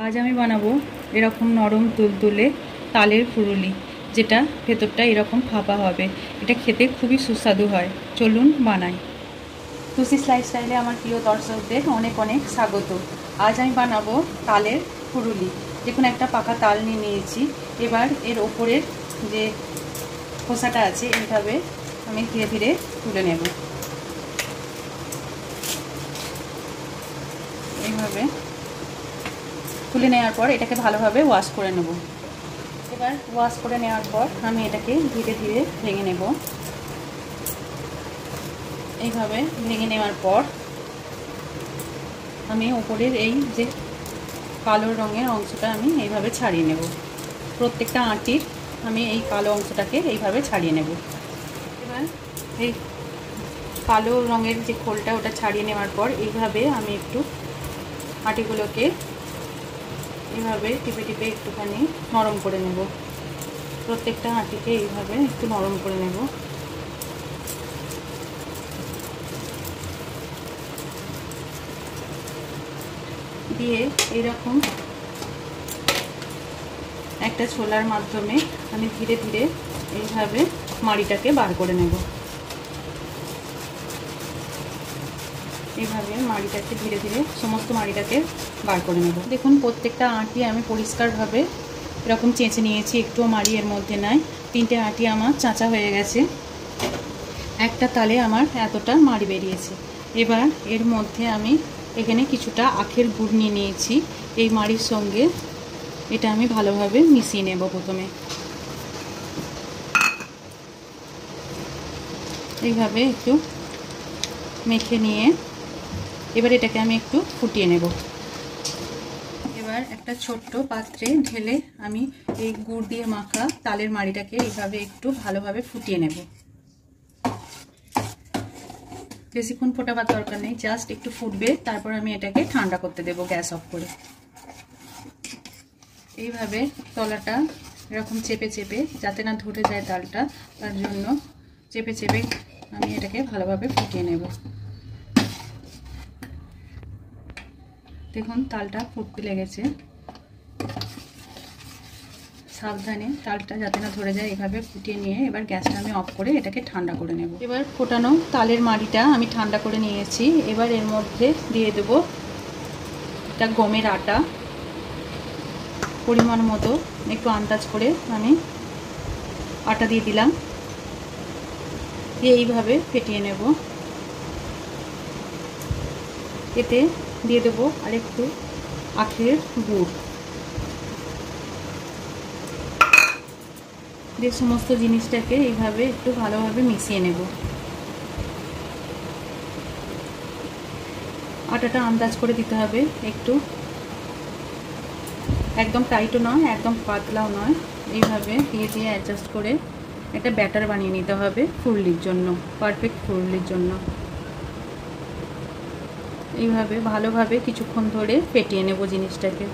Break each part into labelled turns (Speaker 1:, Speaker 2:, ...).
Speaker 1: आज আমি বানাবো এরকম নরম তুলতুলে তালের ফুরুলি, যেটা ভেতরটা এরকম ফাঁপা হবে। এটা খেতে খুবই সুস্বাদু হয়। চলুন বানাই। তুসিস লাইফস্টাইলে আমার প্রিয় দর্শকদের অনেক অনেক স্বাগত। আজ আমি বানাবো তালের ফুরুলি। দেখুন, একটা পাকা তাল নিয়ে নিয়েছি। এবার এর ওপরের যে খোসাটা আছে এইভাবে আমি ধীরে ধীরে তুলে নেব। এইভাবে তুলে নেওয়ার পর এটাকে ভালোভাবে ওয়াশ করে নেব। এবার ওয়াশ করে নেওয়ার পর আমি এটাকে ধীরে ধীরে ভেঙে নেব। এইভাবে ভেঙে নেওয়ার পর আমি উপরের এই যে কালো রঙের অংশটা আমি এইভাবে ছাড়িয়ে নেব। প্রত্যেকটা আটির আমি এই কালো অংশটাকে এইভাবে ছাড়িয়ে নেব। এবার এই কালো রঙের যে খোলটা ওটা ছাড়িয়ে নেওয়ার পর এইভাবে আমি একটু আটিগুলোকে এইভাবে টিপে টিপে একটুখানি নরম করে নেব। প্রত্যেকটা আটিকে এইভাবে একটু নরম করে নেব। দিয়ে এরকম একটা ছোলার মাধ্যমে আমি ধীরে ধীরে এইভাবে মাড়িটাকে বার করে নেব। এইভাবে মাড়িটাকে ধীরে ধীরে সমস্ত মাড়িটাকে বার করে নেব। দেখুন, প্রত্যেকটা আটি আমি পরিষ্কারভাবে এরকম চেঁচে নিয়েছি, একটুও মাড়ি এর মধ্যে নাই। 3টে আটি আমার চাঁচা হয়ে গেছে। একটা তালে আমার এতটা মাড়ি বেরিয়েছে। এবার এর মধ্যে আমি এখানে কিছুটা আখের গুড় নিয়ে নিয়েছি। এই মাড়ির সঙ্গে এটা আমি ভালোভাবে মিশিয়ে নেব। প্রথমে এইভাবে একটু মেখে নিয়ে এবার এটাকে আমি একটু ফুটিয়ে নেব। এবার একটা ছোট্ট পাত্রে ঢেলে আমি এই গুড় দিয়ে মাখা তালের মাড়িটাকে এইভাবে একটু ভালোভাবে ফুটিয়ে নেব। বেশিক্ষণ ফোটাবার দরকার নেই, জাস্ট একটু ফুটবে, তারপর আমি এটাকে ঠান্ডা করতে দেব গ্যাস অফ করে। এইভাবে তলাটা এরকম চেপে চেপে, যাতে না ধরে যায় তালটা, তার জন্য চেপে চেপে আমি এটাকে ভালোভাবে ফুটিয়ে নেব। দেখুন, তালটা ফুটতে লেগেছে। সাবধানে তালটা যাতে না ধরে যায় এইভাবে ফুটিয়ে নিয়ে এবার গ্যাসটা আমি অফ করে এটাকে ঠান্ডা করে নেব। এবার ফোটানো তালের মাড়িটা আমি ঠান্ডা করে নিয়েছি। এবার এর মধ্যে দিয়ে দেব একটা গমের আটা, পরিমাণ মতো একটু আন্দাজ করে আমি আটা দিয়ে দিলাম। দিয়ে এইভাবে ফেটিয়ে নেব। এতে দিয়ে দেব আরেকটু আখের গুড়। দিয়ে সমস্ত জিনিসটাকে এইভাবে একটু ভালোভাবে মিশিয়ে নেব। আটাটা আন্দাজ করে দিতে হবে, একটু একদম টাইটও নয়, একদম পাতলাও নয়। এইভাবে দিয়ে দিয়ে অ্যাডজাস্ট করে একটা ব্যাটার বানিয়ে নিতে হবে ফুরলির জন্য, পারফেক্ট ফুরলির জন্য। এইভাবে ভালোভাবে কিছুক্ষণ ধরে ফেটিয়ে নেব জিনিসটাকে।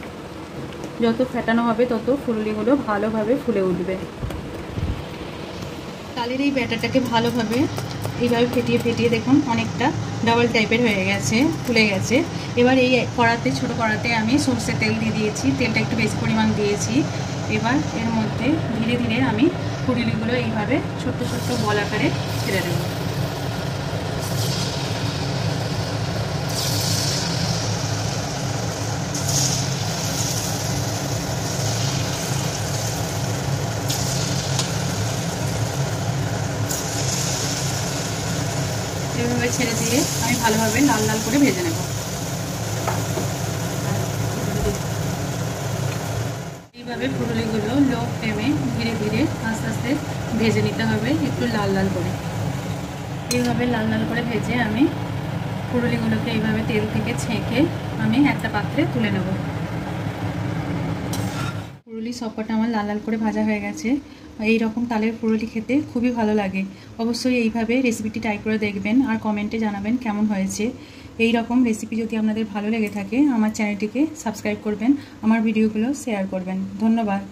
Speaker 1: যত ফেটানো হবে তত ফুরলিগুলো ভালোভাবে ফুলে উঠবে। তালের এই ব্যাটারটাকে ভালোভাবে এইভাবে ফেটিয়ে ফেটিয়ে দেখুন অনেকটা ডাবল টাইপের হয়ে গেছে, ফুলে গেছে। এবার এই কড়াতে, ছোটো কড়াতে আমি সরষের তেল দিয়ে দিয়েছি। তেলটা একটু বেশি পরিমাণ দিয়েছি। এবার এর মধ্যে ধীরে ধীরে আমি ফুরলিগুলো এইভাবে ছোট্ট ছোট্ট বল আকারে ছেড়ে দেবো। এভাবে ছেড়ে দিয়ে আমি ভালোভাবে লাল লাল করে ভেজে নেব। এইভাবে ফুরুলিগুলো লো ফ্লেমে ধীরে ধীরে আস্তে আস্তে ভেজে নিতে হবে, একটু লাল লাল করে। এইভাবে লাল লাল করে ভেজে আমি ফুরুলিগুলোকে এইভাবে তেল থেকে ছেঁকে আমি একটা পাত্রে তুলে নেব। ফুরুলি সবকটা আমার লাল লাল করে ভাজা হয়ে গেছে। এই রকম তালের ফুরুলি খেতে খুবই ভালো লাগে। অবশ্যই এইভাবে রেসিপিটি ট্রাই করে দেখবেন আর কমেন্টে জানাবেন কেমন হয়েছে। এই রকম রেসিপি যদি আপনাদের ভালো লেগে থাকে আমার চ্যানেলটিকে সাবস্ক্রাইব করবেন, আমার ভিডিওগুলো শেয়ার করবেন। ধন্যবাদ।